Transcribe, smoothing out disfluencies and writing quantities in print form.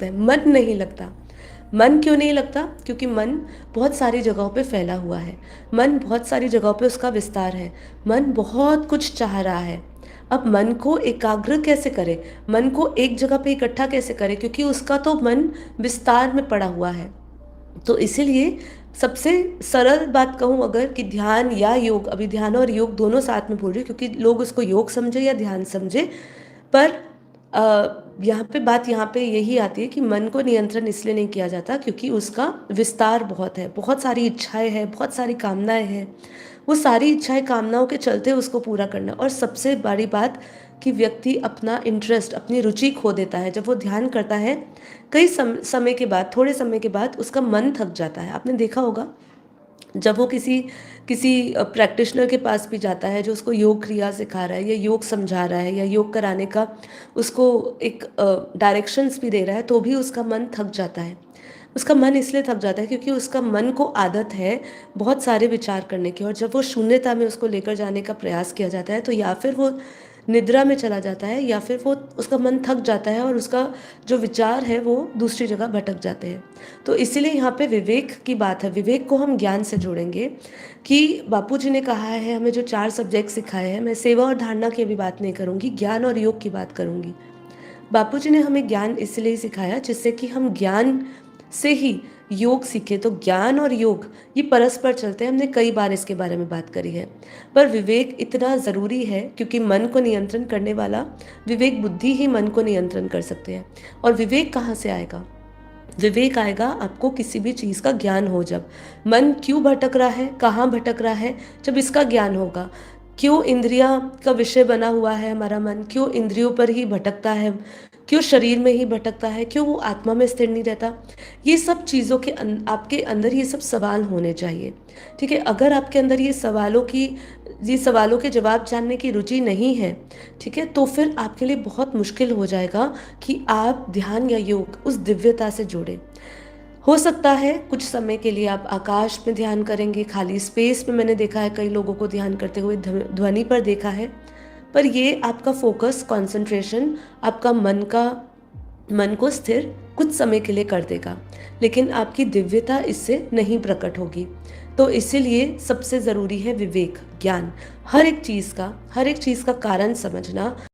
लगता है, मन नहीं लगता। मन क्यों नहीं लगता? क्योंकि मन बहुत सारी जगहों पे फैला हुआ है, मन बहुत सारी जगहों पे उसका विस्तार है, मन बहुत कुछ चाह रहा है। अब मन को एकाग्र कैसे करें, मन को एक जगह पे इकट्ठा कैसे करें, क्योंकि उसका तो मन विस्तार में पड़ा हुआ है। तो इसीलिए सबसे सरल बात कहूँ अगर कि ध्यान या योग, अभी ध्यान और योग दोनों साथ में बोल रही हूँ क्योंकि लोग उसको योग समझे या ध्यान समझे, पर यहाँ पे बात यहाँ पे यही आती है कि मन को नियंत्रण इसलिए नहीं किया जाता क्योंकि उसका विस्तार बहुत है, बहुत सारी इच्छाएं हैं, बहुत सारी कामनाएं हैं। वो सारी इच्छाएं कामनाओं के चलते उसको पूरा करना, और सबसे बड़ी बात कि व्यक्ति अपना इंटरेस्ट, अपनी रुचि खो देता है जब वो ध्यान करता है। कई समय के बाद, थोड़े समय के बाद उसका मन थक जाता है। आपने देखा होगा जब वो किसी किसी प्रैक्टिशनर के पास भी जाता है जो उसको योग क्रिया सिखा रहा है या योग समझा रहा है या योग कराने का उसको एक डायरेक्शंस भी दे रहा है, तो भी उसका मन थक जाता है। उसका मन इसलिए थक जाता है क्योंकि उसका मन को आदत है बहुत सारे विचार करने की, और जब वो शून्यता में उसको लेकर जाने का प्रयास किया जाता है तो या फिर वो निद्रा में चला जाता है या फिर वो उसका मन थक जाता है और उसका जो विचार है वो दूसरी जगह भटक जाते हैं। तो इसीलिए यहाँ पे विवेक की बात है। विवेक को हम ज्ञान से जोड़ेंगे कि बापूजी ने कहा है हमें जो 4 सब्जेक्ट सिखाए हैं, मैं सेवा और धारणा की अभी बात नहीं करूँगी, ज्ञान और योग की बात करूँगी। बापूजी ने हमें ज्ञान इसलिए सिखाया जिससे कि हम ज्ञान से ही योग सीखे। तो ज्ञान और योग ये परस्पर चलते हैं, हमने कई बार इसके बारे में बात करी है। पर विवेक इतना ज़रूरी है क्योंकि मन को नियंत्रण करने वाला विवेक बुद्धि ही मन को नियंत्रण कर सकते हैं। और विवेक कहाँ से आएगा? विवेक आएगा आपको किसी भी चीज़ का ज्ञान हो। जब मन क्यों भटक रहा है, कहाँ भटक रहा है, जब इसका ज्ञान होगा। क्यों इंद्रिया का विषय बना हुआ है हमारा मन, क्यों इंद्रियों पर ही भटकता है, क्यों शरीर में ही भटकता है, क्यों वो आत्मा में स्थिर नहीं रहता, ये सब चीज़ों के आपके अंदर ये सब सवाल होने चाहिए। ठीक है, अगर आपके अंदर ये सवालों के जवाब जानने की रुचि नहीं है, ठीक है, तो फिर आपके लिए बहुत मुश्किल हो जाएगा कि आप ध्यान या योग उस दिव्यता से जुड़ें। हो सकता है कुछ समय के लिए आप आकाश में ध्यान करेंगे, खाली स्पेस में मैंने देखा है कई लोगों को ध्यान करते हुए, ध्वनि पर देखा है, पर ये आपका फोकस, कंसंट्रेशन, आपका मन को स्थिर कुछ समय के लिए कर देगा, लेकिन आपकी दिव्यता इससे नहीं प्रकट होगी। तो इसीलिए सबसे ज़रूरी है विवेक, ज्ञान, हर एक चीज़ का कारण समझना।